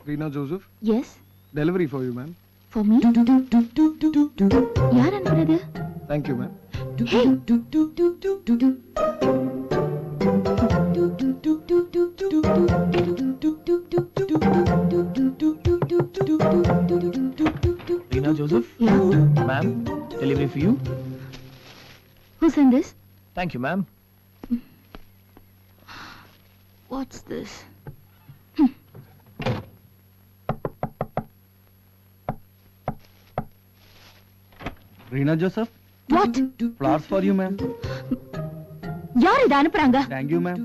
Reena Joseph. Yes. Delivery for you, ma'am. For me? யார் அனுப்புறது? Thank you, ma'am. Hey. Reena Joseph. Yeah. Ma'am, delivery for you. Who sent this? Thank you, ma'am. What's this? Reena Joseph. What? Flowers for you, ma'am. யார் இத அனுப்புறாங்க? Thank you, ma'am.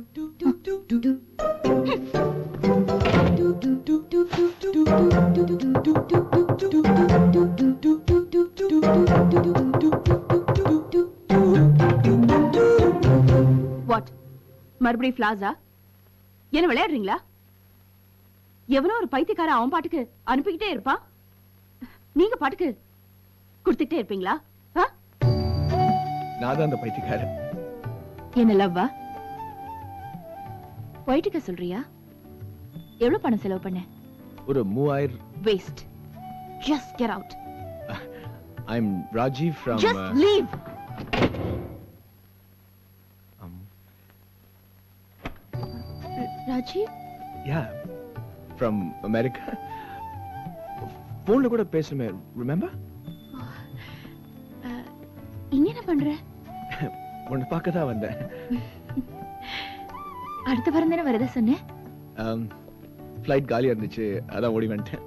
What? மறுபடி ஃபிளாஸா? என்ன விளையாடுறீங்களா? எவனோ ஒரு பைத்தியக்கார அவன் பாட்டுக்கு அனுப்பிக்கிட்டே இருப்பான். நீங்க பாட்டுக்கு கொடுத்துட்டே இருப்பீங்களா? நான் தான் அந்த பைத்தியக்காரன். என்ன லவ்வா? போயிட்டுக்க சொல்றியா? எவ்வளவு பணம் செலவு பண்ண? ஒரு 3000. Waste. Just get out. I'm Rajiv from Just leave. Rajiv? Yeah, from America. போன்ல கூட பேசுமே, remember? இங்க என்ன பண்ற? உன்னை பார்க்க தான் வந்தேன். அடுத்த வாரம் தானே வரதா சொன்னேன். ஃப்ளைட் காலியா இருந்துச்சு, அதான் ஓடி வந்துட்டேன்.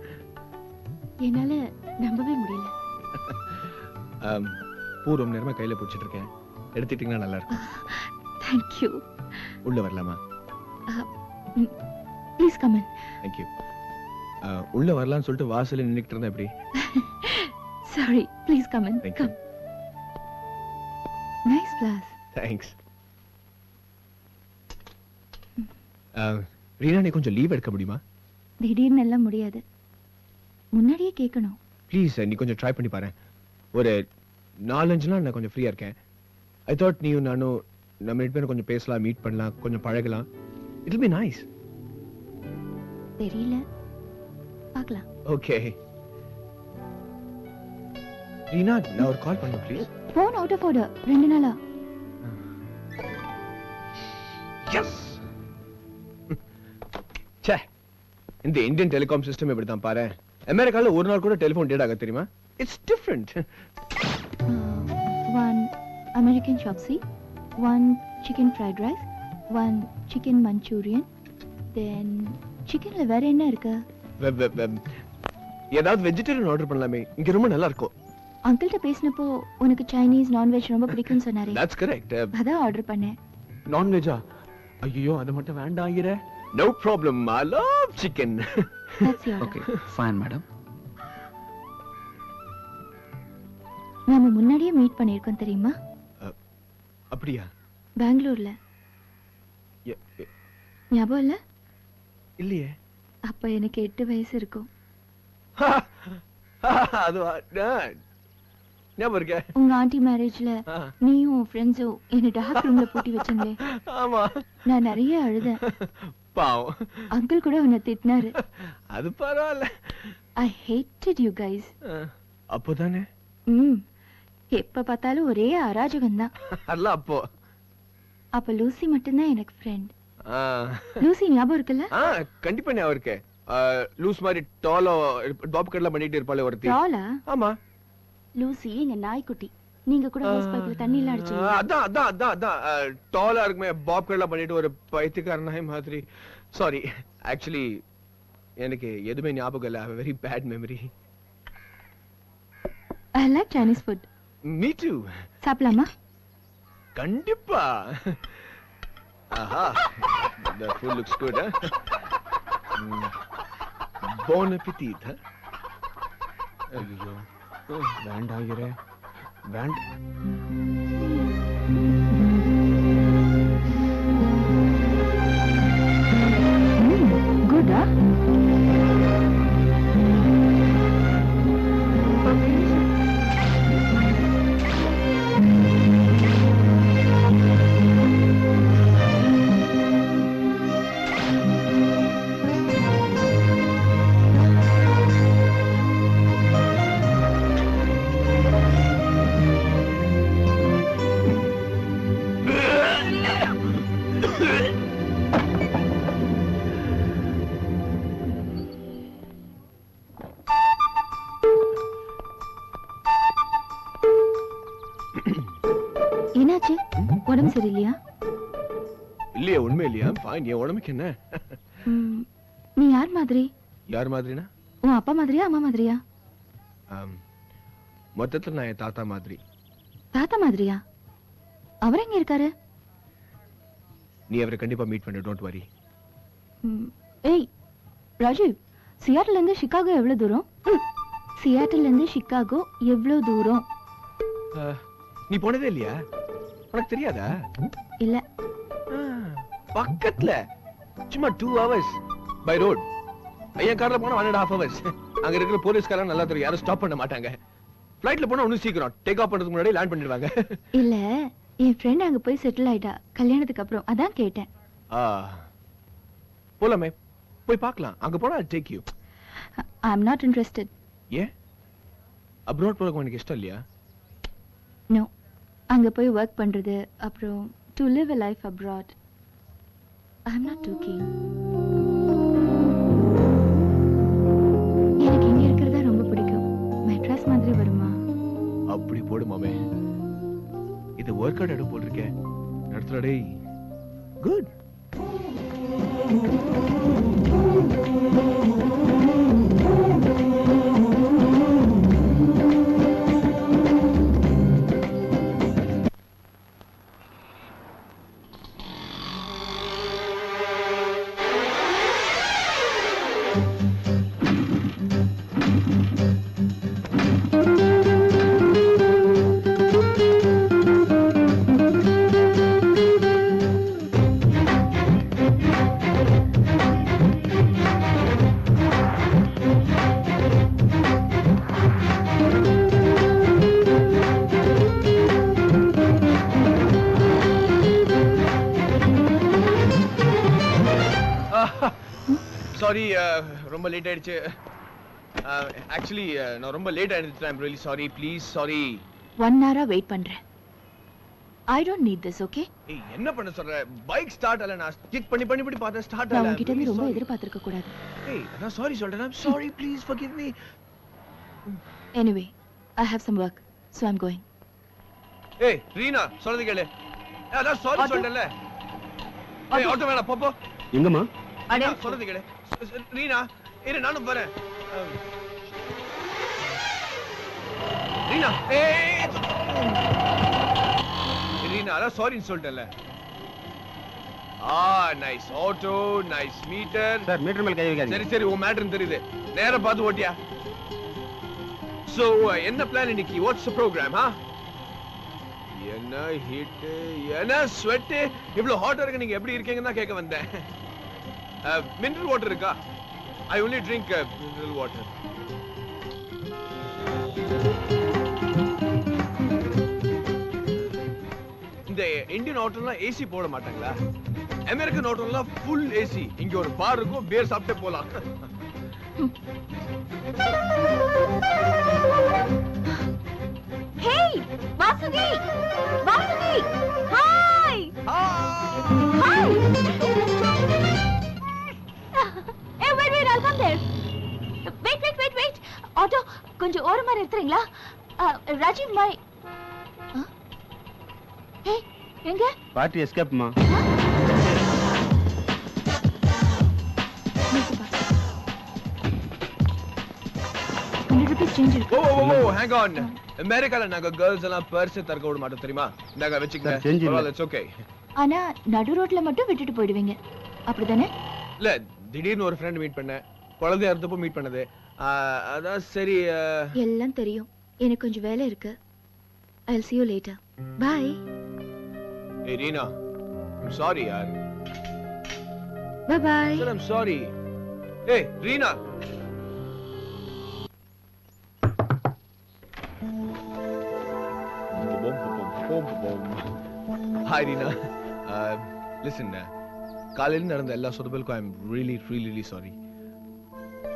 என்னால நம்பவே முடியல. பூ ரொம்ப நேரமா கையில பிடிச்சிட்டு இருக்கேன், எடுத்துட்டீங்கன்னா நல்லா இருக்கும். Thank you. உள்ள வரலாமா? Please come in. Thank you. உள்ள வரலாம்னு சொல்லிட்டு வாசல்ல நின்னுக்கிட்டு இருந்தா எப்படி? Sorry, please come in. Thank Come. Nice flowers. Thanks. Reena, நீ கொஞ்சம் லீவ் எடுக்க முடியுமா? திடீர்னு எல்லாம் முடியாது, முன்னாடியே கேட்கணும். ப்ளீஸ், நீ கொஞ்சம் ட்ரை பண்ணி பாரு. ஒரு 4-5 நாள் நான் கொஞ்சம் ஃப்ரீயா இருக்கேன். ஐ தாட் நீயும் நானும் நம்ம 2 பேரும் கொஞ்சம் பேசலாம், மீட் பண்ணலாம், கொஞ்சம் பழகலாம். It will be nice. தெரியல, பார்க்கலாம். ஓகே ரீனா, நான் ஒரு கால் பண்ணு please. Phone out of order 2 நாளா. எஸ். ச்சே, இந்த இந்தியன் டெலிகாம் சிஸ்டம் இப்படி தான் பாரு. அமெரிக்கால ஒரு நாள் கூட டெலிபோன் டேட் ஆக தெரியுமா? It's different. 1 American chopsy, 1 chicken fried rice, 1 chicken Manchurian, then chickenல வேற என்ன இருக்கு? ஏதாவது வெஜிடேரியன் ஆர்டர் பண்ணலாமே, இங்க ரொம்ப நல்லா இருக்கும். அங்கிள்ட்ட பேசினப்போ உனக்கு சைனீஸ் நான்வெஜ் ரொம்ப பிடிக்கும்னு சொன்னாரே. That's correct. அதான் ஆர்டர் பண்ணேன். நான்வெஜ்ஜா? ஐயோ, அது மட்டும் வேண்டாம் ஐயரே. No problem, I love chicken. That's your Okay, fine madam. நாம முன்னாடியே மீட் பண்ணிருக்கோம் தெரியுமா? அப்படியா? பெங்களூர்ல. ஞாபகம் இல்ல? இல்லையே. அப்ப எனக்கு 8 வயசு இருக்கும். அது ஞாபகம் இருக்கே. உங்க ஆண்டி மேரேஜ்ல நீயும் ஃப்ரெண்ட்ஸும் என்ன டார்க் ரூம்ல பூட்டி வச்சீங்களே. ஆமா. நான் நிறைய அழுதேன். பாவம். அங்கிள் கூட உன்னை திட்டினாரு. அது பரவாயில்ல. I hated you guys. அப்போதானே? எப்ப பார்த்தாலும் ஒரே அராஜகம் தான். அல்ல அப்போ. அப்ப லூசி மட்டும்தான் எனக்கு ஃப்ரெண்ட். லூசி ஞாபகம் இருக்குல்ல? கண்டிப்பா ஞாபகம் இருக்கு. லூஸ் மாதிரி டாலா பாப் கட்ல பண்ணிட்டு இருப்பாளே ஒருத்தி. டாலா? ஆமா. லூசி எங்க நாய்க்குட்டி. நீங்க கூட ஹோஸ் பைப்ல தண்ணி எல்லாம் அடிச்சீங்க. அதான் டாலா இருக்குமே, பாப் கட்ல பண்ணிட்டு ஒரு பைத்தியக்கார நாய் மாதிரி. சாரி, ஆக்சுவலி எனக்கு எதுமே ஞாபகம் இல்ல. I have a very bad memory. I like Chinese food. Me too. சாப்பிடலாமா? கண்டிப்பா. ஆஹா, the food looks good, huh? Bon appetit, huh? ஐயோ, வேண்டாம் ஐயரே, வேண்டாம். Good, huh? என்னாச்சு? உடம்பு சரியில்லையா? இல்லையா, உண்மை இல்லையா? ஃபைன். என் உடம்புக்கு என்ன? ம், நீ யார் மாதிரி? யார் மாதிரினா? உன் அப்பா மாதிரியா அம்மா மாதிரியா? மொத்தத்துல நான் என் தாத்தா மாதிரி. தாத்தா மாதிரியா? அவர் எங்க இருக்காரு? நீ அவரை கண்டிப்பா மீட் பண்ணு, டோன்ட் வரி. ஏய் ராஜீவ், சியாட்டில் இருந்து சிகாகோ எவ்வளவு தூரம்? சியாட்டில் இருந்து சிகாகோ எவ்வளவு தூரம்? நீ போனதே இல்லையா? உனக்கு தெரியாதா? இல்ல. பக்கத்துல சும்மா 2 hours பை ரோட். என் கார்ல போனா 1.5 hours. அங்க இருக்கிற போலீஸ்காரங்க நல்லா தெரியும், யாரும் ஸ்டாப் பண்ண மாட்டாங்க. ஃளைட்ல போனா இன்னும் சீக்கிரம் டேக் ஆஃப் பண்றதுக்கு முன்னாடி லேண்ட் பண்ணிடுவாங்க. இல்ல, என் ஃப்ரெண்ட் அங்க போய் செட்டில் ஆயிட்டா கல்யாணத்துக்கு அப்புறம், அதான் கேட்டேன். போலாமே, போய் பார்க்கலாம். அங்க போனா I'll take you. I am not interested. ஏன்? அப்ராட் போறதுக்கு உனக்கு இஷ்டம் இல்லையா? நோ, அங்க போய் ஒர்க் பண்றது, அப்புறம் to live a life abroad. I am not too keen. எனக்கு இங்க இருக்கிறதா ரொம்ப பிடிக்கும். மெட்ராஸ் மாதிரி வருமா? அப்படி போடு மாமே. இது ஒர்க் அவுட் எடு போல் இருக்கே. நடத்துறடே. குட். சாரி, ரொம்ப லேட் ஆயிடுச்சு. ஆக்சுவலி நான் ரொம்ப லேட் ஆயிடுச்சு. I'm really sorry. Please sorry. 1 hour wait பண்றேன். I don't need this. Okay? ஏய், என்ன பண்ண சொல்ற? பைக் ஸ்டார்ட் ஆல. நான் கிக் பண்ணி பார்த்தா ஸ்டார்ட் நான் ஆல. உன்கிட்ட இருந்து ரொம்ப எதிர்பார்த்திருக்க கூடாது. ஏய், நான் சாரி சொல்றேன். I'm sorry. Please forgive me. Anyway, I have some work, so I'm going. ஏய், ரீனா, சொல்றது கேளு. அதான் சாரி சொல்றேன்ல. ஏய், ஆட்டோ வேணா, போ. எங்கம்மா? அடே, சொல்றது கேளு. ரீனா, இரு, நானும் வரேன். ரீனா, ஏய். ரீனா, அதான் சாரின்னு சொல்லிட்டேன்ல. Nice auto, nice meter. Sir meter மேல கை வைக்காதீங்க. சரி சரி, உன் மேட்டர்னு தெரியுது. நேரா பார்த்து ஓட்டியா. சோ என்ன பிளான் இன்னைக்கு? What's the program? என்ன ஹீட், என்ன ஸ்வெட், இவ்வளவு ஹாட்டா இருக்கு. நீங்க எப்படி இருக்கீங்கன்னு தான் கேட்க வந்தேன். மினரல் வாட்டர் இருக்கா? I only drink mineral water. இந்த இந்தியன் ஹோட்டல்ல ஏசி போட மாட்டாங்களா? அமெரிக்கன் ஹோட்டல்ல ஃபுல் ஏசி. இங்க ஒரு பார் இருக்கும், பேர் சாப்பிட்டே போலாம். Hey, Vasugi! Vasugi! Hi! Hi! Hey, wait, I'll come there. Wait. Auto, கொஞ்சம் ஓரமா நிறுத்துறீங்களா? ராஜீவ், my... Hey, எங்க? பார்ட்டி எஸ்கேப்மா. Change இருக்கு. ஓ, hang on. அமெரிக்கால நாங்க गर्ल्स எல்லாம் பர்ஸ் தரக்க விட மாட்டோம் தெரியுமா? நாங்க வெச்சுக்கங்க. பரவாயில்லை, இட்ஸ் ஓகே. ஆனா நடு ரோட்ல மட்டும் விட்டுட்டு போயிடுவீங்க, அப்படிதானே? இல்ல, திடீர்னு ஒரு ஃப்ரெண்ட் மீட் பண்ணேன். குழந்தையா இருந்தப்போ மீட் பண்ணது. அதான் சரி. எல்லாம் தெரியும். எனக்கு கொஞ்சம் வேலை இருக்கு. I'll see you later. Bye. Hey Reena, I'm sorry yaar. Bye bye. Sir, I'm sorry. Hey Reena. Hi Reena. Listen, காலையில நடந்த எல்லா சொதப்பலுக்கும் I'm really sorry.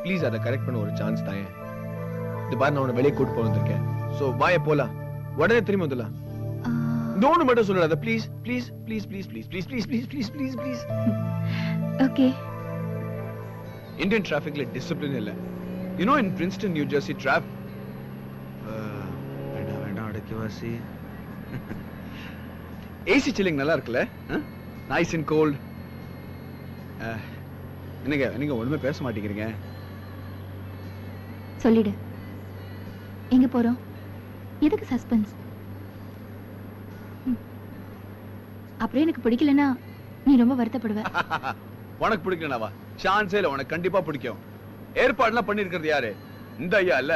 Please அதை கரெக்ட் பண்ண ஒரு சான்ஸ் தாயே. இந்த பார் நான் உன்னை வெளியே கூட்டு போக வந்திருக்கேன். ஸோ வாய போலாம். உடனே திரும்பி வந்துடலாம். நோன்னு மட்டும் சொல்லாத please please please please please please please please please please please. Okay. Indian டிராஃபிக்ல டிசிப்ளின் இல்ல. You know in Princeton New Jersey வேண்டாம் அடக்கிவாசி. ஏசி சில்லிங் நல்லா இருக்குல்ல? Nice and cold. நீங்க ஒண்ணுமே பேச மாட்டேங்கிறீங்க. சொல்லிடு, எங்க போறோம்? எதுக்கு சஸ்பென்ஸ்? அப்புறம் எனக்கு பிடிக்கலனா நீ ரொம்ப வருத்தப்படுவ. உனக்கு பிடிக்கலனாவா? சான்ஸே இல்ல, உனக்கு கண்டிப்பா பிடிக்கும். ஏற்பாடுலாம் பண்ணிருக்கிறது யாரு? இந்த ஐயா இல்ல.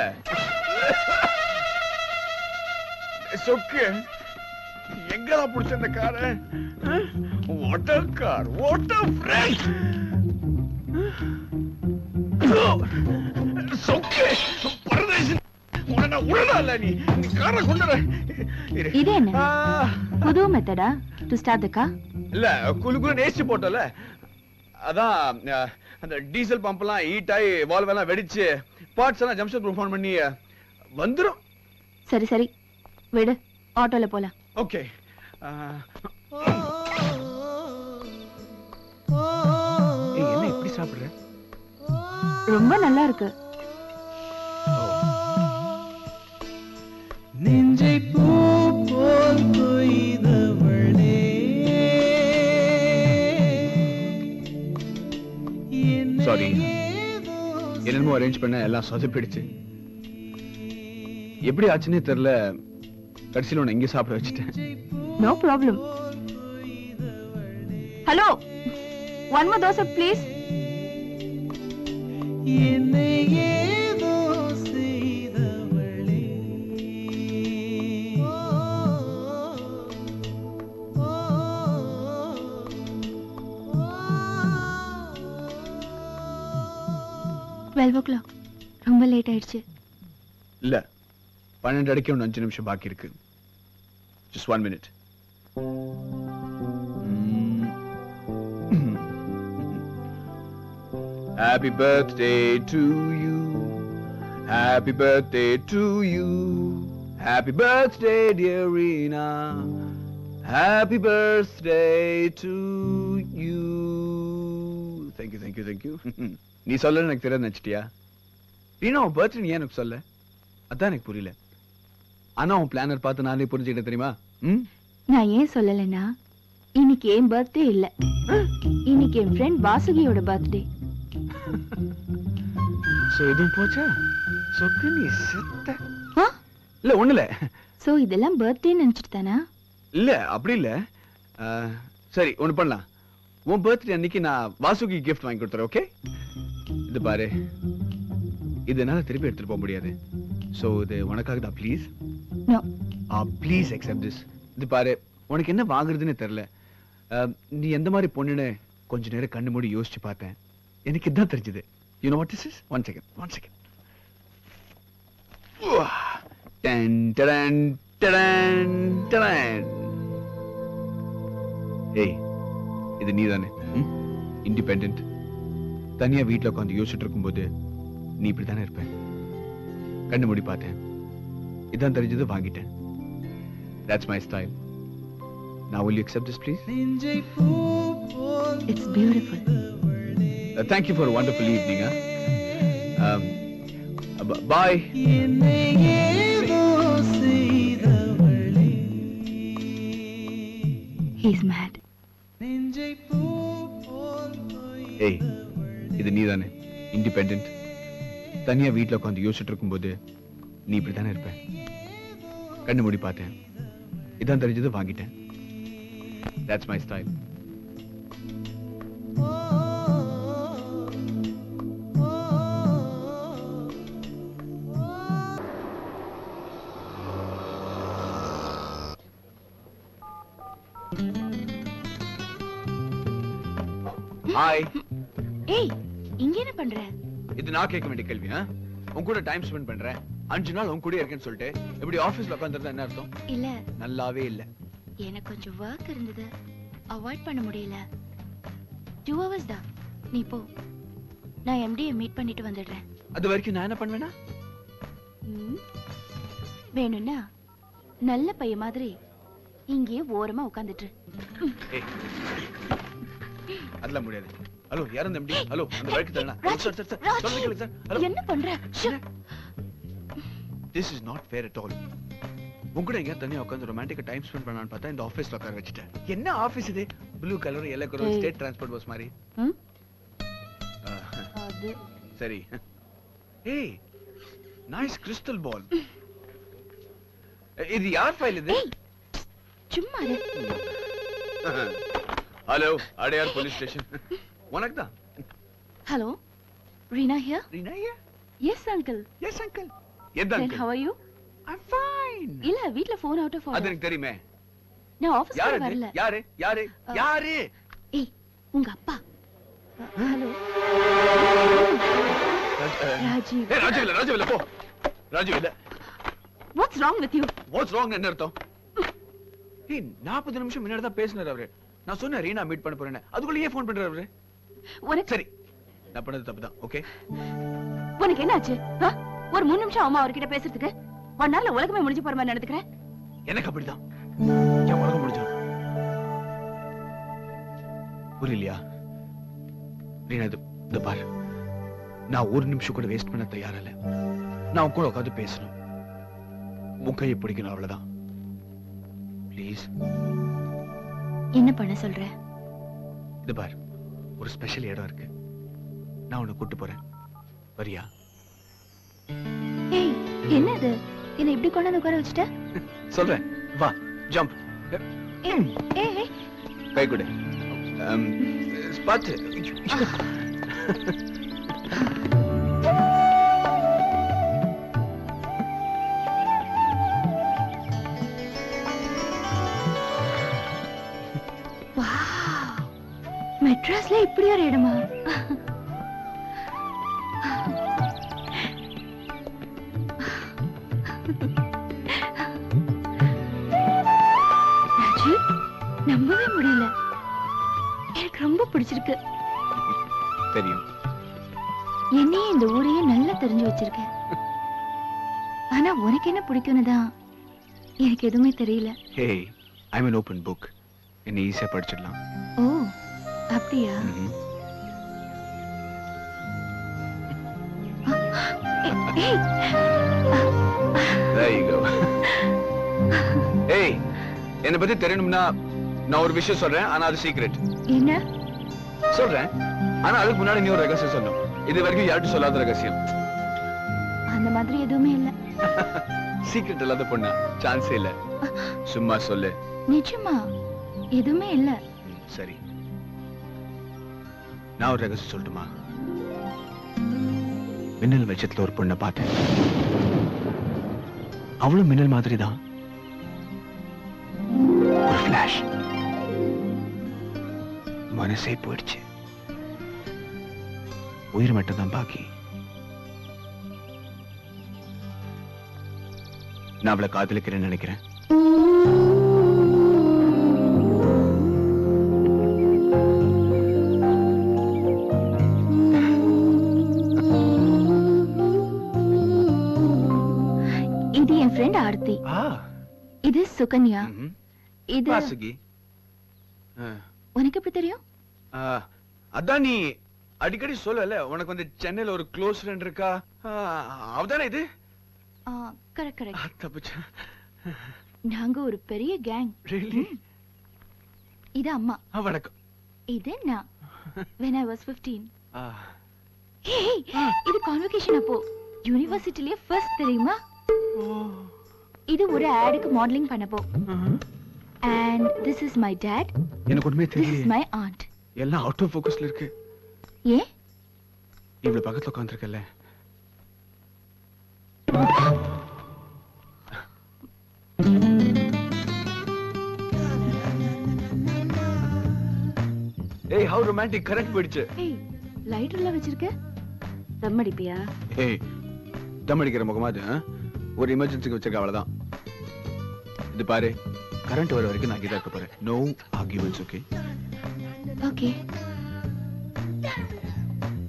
சொக்கு எங்கடா புடிச்ச இந்த காரை? What a car, what a friend. சொக்கு பரதேசி உன்னை உடனே இல்ல நீ காரை கொண்டு. இது என்ன புது மெத்தடா டு ஸ்டார்ட் தி கார்? இல்ல குலுகுலு நேசி போட்டல, அதான் அந்த டீசல் பம்ப் எல்லாம் ஹீட் ஆகி வால்வ் எல்லாம் வெடிச்சு பார்ட்ஸ் எல்லாம் ஜம்ஷன் ஃபோன் பண்ணி வந்துரும். சரி சரி விடு, ஆட்டோல போலாம். ஓகே. என்ன இப்படி சாப்பிடுற? ரொம்ப நல்லா இருக்கு. நெஞ்சை பூ போல் கொய்தவளே, சாரி, என்னமோ அரேஞ்ச் பண்ண எல்லாம் சொதப்பிடுச்சு. எப்படி ஆச்சுன்னே தெரியல, கடைசியில் உன்னை இங்கே சாப்பிட வச்சுட்டேன். No problem. Hello, one more dosa please. என்னை ஏதோ செய்தவளே, டுவெல் ஓ கிளாக். ரொம்ப லேட் ஆயிடுச்சு. இல்ல, 12 அடிக்க 5 நிமிஷம் பாக்கி இருக்கு. Just 1 minute. Happy birthday to you. Happy birthday to you. Happy birthday, dear Rina. Happy birthday to you. Thank you, thank you, thank you. நீ சொல்லல எனக்கு தெரியாது நினைச்சிட்டியா? ரீனா, உன் பர்த்டே நீ எனக்கு சொல்ல, அதான் எனக்கு புரியல. ஆனா உன் பிளானர் பார்த்து நானே புரிஞ்சுக்கிட்டேன் தெரியுமா? நான் ஏன் சொல்லலைன்னா, இன்னைக்கு என் பர்த்டே இல்ல, இன்னைக்கு என் ஃப்ரெண்ட் வாசுகியோட பர்த்டே. சோ இதுவும் போச்சா? சொக்கு நீ செத்த. இல்ல ஒண்ணு இல்ல. சோ இதெல்லாம் பர்த்டே நினைச்சிட்டு தானா? இல்ல அப்படி இல்ல. சரி ஒண்ணு பண்ணலாம். உன் பர்த்டே அன்னைக்கு நான் வாசுகி கிஃப்ட் வாங்கி கொடுத்துறேன். ஓகே, இது பாரு, இது என்னால திருப்பி எடுத்துட்டு போக முடியாது. சோ இது உனக்காக தான். Please no, please accept this. இது பாரு, உனக்கு என்ன வாங்குறதுன்னு தெரியல. நீ எந்த மாதிரி பொண்ணுன்னு கொஞ்ச நேரம் கண்ணு மூடி யோசிச்சு பார்த்தேன். எனக்கு இதான் தெரிஞ்சது. You know what this is? One second. Done done done done. ஏய், இது நீதானே? இண்டிபெண்டன்ட். தனியா வீட்டுல உட்காந்து யோசிச்சுட்டு இருக்கும்போது நீ இப்படித்தானே இருப்ப. கண்ணு மூடி பார்த்தேன், இதான் தெரிஞ்சது, வாங்கிட்டேன். That's my style. Now will you accept this, please? நெஞ்சை பூ போல் it's beautiful. Thank you for a wonderful evening. Bye. என்னை ஏதோ செய்தவளே, He's mad. நெஞ்சை பூ போல் ஏய், இது நீதானே? இண்டிபெண்டன்ட். தனியா வீட்டுல உட்காந்து யோசிச்சுட்டு இருக்கும்போது நீ இப்படித்தானே இருப்ப. கண்ணு மூடி பார்த்தேன், இதான் தெரிஞ்சது, வாங்கிட்டேன். That's my style. ஹாய். ஏய், இங்க என்ன பண்ற? இது நான் கேட்க வேண்டிய கேள்வி. உன் கூட டைம் ஸ்பெண்ட் பண்றேன், 5 நாள் உன் கூட இருக்கேன்னு சொல்லிட்டு எப்படி ஆபீஸ்ல உட்கார்ந்திருந்தா என்ன அர்த்தம்? இல்ல, நல்லாவே இல்ல. எனக்கு கொஞ்சம் வர்க் இருந்தது, அவாய்ட் பண்ண முடியல. 2 hours தான். நீ போ, நான் எம்டியை மீட் பண்ணிட்டு வந்துடுறேன். அது வரைக்கும் நான் என்ன பண்ணுவேனா? வேணும்னா நல்ல பையன் மாதிரி இங்கே ஓரமா உட்கார்ந்துட்டு ஏய், அதெல்லாம் முடியாது. ஹலோ, யார் அந்த எம்டி? ஹலோ, அந்த வழக்கு தரணும். சார் சார் சார், சொல்லுங்க கேளுங்க சார். ஹலோ, என்ன பண்ற shoe. this is not fair at all. உங்க கூட எங்க தனியா உட்கார்ந்து ரொமான்டிக்கா டைம் ஸ்பெண்ட் பண்ணலாம்னு பார்த்தா இந்த ஆபீஸ்ல உட்கார வச்சிட்டேன். என்ன ஆபீஸ் இது? ப்ளூ கலர் yellow கலர் ஏய். ஸ்டேட் டிரான்ஸ்போர்ட் பஸ் மாதிரி. ம்? ஆ, அது சரி. ஏய், நைஸ் கிறிஸ்டல் பால். இது யார் ஃபைல் இது? ஏய், சும்மா இரு. Hello, Adyar police station. உனக்கு தான். Hello, Reena here. Reena here? Yes uncle. Yes uncle. எந்த Then uncle? how are you? I'm fine. இல்ல வீட்ல phone out of அது order. எனக்கு தெரியுமே. நான் ஆபீஸ்க்கு யாரு வரல. இது? யாரு யாரு யாரு? ஏய், உங்க அப்பா. ஹலோ. ராஜீவ். ஏய், ராஜீவ் இல்ல போ. ராஜீவ் இல்ல. What's wrong with you? What's wrong என்ன அர்த்தம்? ஏய், 40 நிமிஷம் முன்னாடி தான் பேசினாரு அவரு. நான் சொன்னேன் ரீனா மீட் பண்ண போறேன்னு. அதுக்குள்ள ஏன் ஃபோன் பண்றாரு அவரு? உனக்கு சரி, நான் பண்ணது தப்புதான். ஓகே. உனக்கு என்ன ஆச்சு? ஒரு 3 நிமிஷம் அம்மா அவர்கிட்ட பேசுறதுக்கு 1 hourல உலகமே முடிஞ்சு போற மாதிரி நடந்துக்கிறேன். எனக்கு அப்படிதான். என் உலகம் முடிஞ்சிடும். புரியலையா? ரீனா, இது பாரு. நான் 1 நிமிஷம் கூட வேஸ்ட் பண்ண தயாரா இல்ல. நான் உன் கூட உட்காந்து பேசணும். உன் கையை பிடிக்கணும், அவ்வளவுதான். ப்ளீஸ். என்ன பண்ண சொல்ற? இது பாரு, ஒரு ஸ்பெஷல் இடம் இருக்கு. நான் உன்னை கூட்டு போறேன். வரியா? ஏய், என்னது? என்ன இப்படி கொண்டாந்து உட்கார வச்சுட்ட? சொல்றேன், வா, ஜம்ப். ஏய், ஏய், கை கொடு. பாத்து. வாவ். மெட்ராஸ்ல இப்படி ஒரு இடமா? ராஜீவ், நம்பவே முடியல. எனக்கு ரொம்ப பிடிச்சிருக்கு. தெரியும். என்னையே இந்த ஊரையே நல்லா தெரிஞ்சு வச்சிருக்க. ஆனா உனக்கு என்ன பிடிக்கும்னு தான் எனக்கு எதுவுமே தெரியல. Hey, I am an open book. என்ன ஈஸியா படிச்சிடலாம். ஓ, அப்படியா? ஏய், There you go. ஏய், என்ன பத்தி தெரியணும்னா நான் ஒரு விஷயம் சொல்றேன், ஆனா அது சீக்ரெட். என்ன? சொல்றேன், ஆனா அதுக்கு முன்னாடி நீ ஒரு ரகசியம் சொல்லணும். இது வரைக்கும் யார்கிட்ட சொல்லாத ரகசியம். அந்த மாதிரி எதுவுமே இல்ல. சீக்ரெட் இல்லாத பொண்ணா? சான்ஸே இல்ல. சும்மா சொல்லு. நிஜமா எதுவுமே இல்ல. சரி, நான் ஒரு ரகசியம் சொல்லட்டுமா? மின்னல் வெளிச்சத்துல ஒரு பொண்ணை பார்த்தேன். அவளும் மின்னல் மாதிரி தான். ஒரு ஃபிளாஷ். மனசே போயிடுச்சு. உயிர் மட்டும் தான் பாக்கி. நான் அவளை காதலிக்கிறேன்னு நினைக்கிறேன். இது என் ஃப்ரெண்ட் ஆர்த்தி. இது சுகன்யா. இது வாசுகி. உனக்கு எப்படி தெரியும்? அதான் நீ அடிக்கடி சொல்லல, உனக்கு வந்து சென்னையில ஒரு க்ளோஸ் ஃப்ரெண்ட் இருக்கா, அவதானே இது? Correct correct. தப்புச்சா. நாங்க ஒரு பெரிய கேங். Really? இது அம்மா. வணக்கம். இது நான். when I was 15. ஏய், இது கான்வகேஷன் அப்போ யுனிவர்சிட்டிலே ஃபர்ஸ்ட் தெரியுமா? இது ஒரு ஆடுக்கு மாடலிங் பண்ணப்போ. and this is my dad. எனக்கு ஒண்ணுமே this is தெரியல. my aunt. எல்லாம் அவுட் ஆஃப் ஃபோக்கஸ்ல இருக்கு. ஏ? இவ்வளவு பக்கத்துல உட்கார்ந்திருக்கல. ஏய், how romantic. கரெக்ட் போயிடுச்சு. ஏய், லைட்டர்ல வச்சிருக்க? தம் அடிப்பியா? ஏய், தம் அடிக்கிற முகமா அது? ஒரு எமர்ஜென்சிக்கு வச்சிருக்க, அவ்வளவுதான். இது பாரு, கரண்ட் வர வரைக்கும் நான் இங்கே இருக்க போறேன். No arguments, okay? Okay.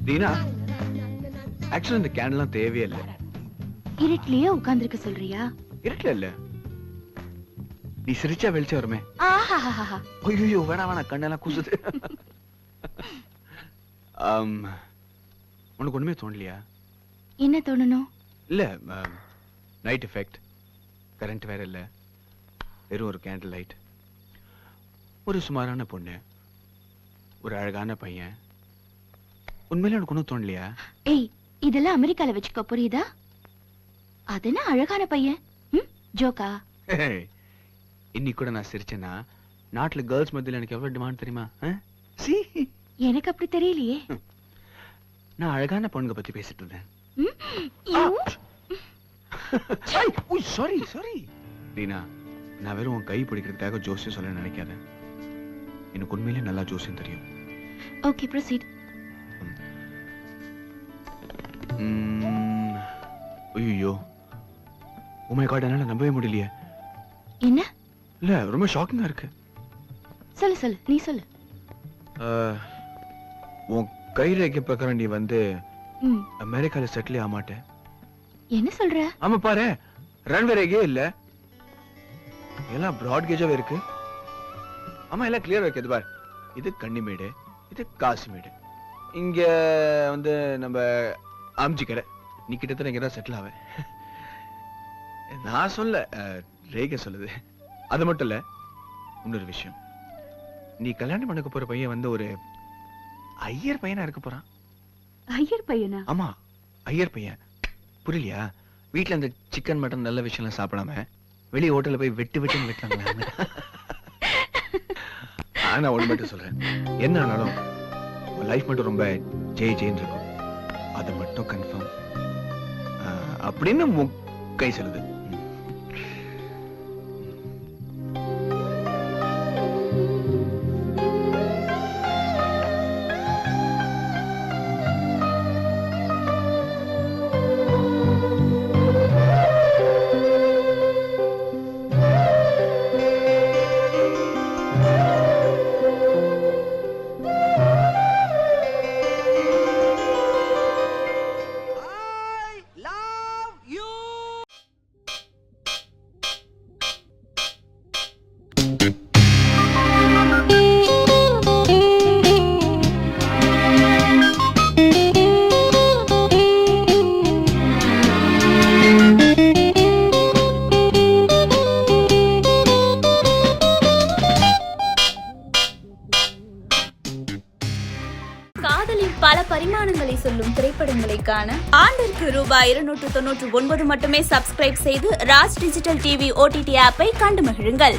Reena, actually இந்த கேண்டல்லாம் தேவையே இல்லை. இருட்டிலேயே உட்கார்ந்திருக்க சொல்றியா? இருட்டல இல்ல, நீ சிரிச்சா வெளிச்சம் வருமே. ஆஹாஹாஹா. ஐயோ வேணாம் கண்ணெல்லாம் கூசுது. உனக்கு ஒண்ணுமே தோணலையா? என்ன தோணணும்? இல்ல நைட் எஃபெக்ட், கரண்ட் வேற இல்ல, வெறும் ஒரு கேண்டில் லைட், ஒரு சுமாரான பொண்ணு, ஒரு அழகான பையன். உண்மையிலே உனக்கு ஒன்றும் தோணலையா? ஏய், இதெல்லாம் அமெரிக்கால வச்சுக்கோ, புரியுதா? அதென்ன அழகான பையன்? ஜோக்கா? இன்னைக்கு கூட நான் சிரிச்சேன்னா நாட்டுல கேர்ள்ஸ் மத்தியில எனக்கு எவ்வளவு டிமாண்ட் தெரியுமா? See? எனக்கு அப்படி தெரியலையே. நான் அழகான பொண்ணுங்க பத்தி பேசிட்டு இருந்தேன். சாரி ரீனா, நான் வெறும் உன் கை பிடிக்கிறதுக்காக ஜோசியம் சொல்ல நினைக்காத. எனக்கு உண்மையிலே நல்லா ஜோசியம் தெரியும். Okay, proceed. ஐயோ, ஓ மை காட், என்னால நம்பவே முடியலையே. என்ன? இல்ல, ரொம்ப ஷாக்கிங்கா இருக்கு. சொல்லு, நீ சொல்லு. உன் கை ரேகை பிரகாரம் நீ வந்து ம். அமெரிக்கால செட்டில் ஆக மாட்டேன். என்ன சொல்ற? ஆமா, பாரு, ரன்வே ரேகையே இல்ல, எல்லாம் பிராட் கேஜாவே இருக்கு. ஆமா, எல்லாம் கிளியரா இருக்கு. இது பாரு, இது கன்னிமேடு, இது காசிமேடு, இங்க வந்து நம்ம ஆம்ஜிக்கரை. நீ கிட்டத்தட்ட இங்க தான் செட்டில் ஆவேன். நான் சொல்ல, ரேகை சொல்லுது. அது மட்டும் இல்ல, இன்னொரு விஷயம், நீ கல்யாணம் பண்ணக்க போற பையன் வந்து ஒரு ஐயர் பையனா இருக்க போறான். ஐயர் பையனா? ஆமா, ஐயர் பையன். புரியலையா? வீட்டுல இந்த சிக்கன் மட்டன் நல்ல விஷயம் எல்லாம் சாப்பிடாம வெளியே ஹோட்டல்ல போய் வெட்டுன்னு வெட்டாங்களா? நான் ஒண்ணு மட்டும் சொல்றேன், என்ன ஆனாலும் லைஃப் மட்டும் ரொம்ப ஜெயின்னு இருக்கும். அது மட்டும் கன்ஃபார்ம் அப்படின்னு உன் கை சொல்லுது. பல பரிமாணங்களை சொல்லும் திரைப்படங்களை காண ஆண்டிற்கு ரூபாய் 299 மட்டுமே சப்ஸ்கிரைப் செய்து ராஜ் டிஜிட்டல் டிவி OTT ஆப்பை கண்டு மகிழுங்கள்.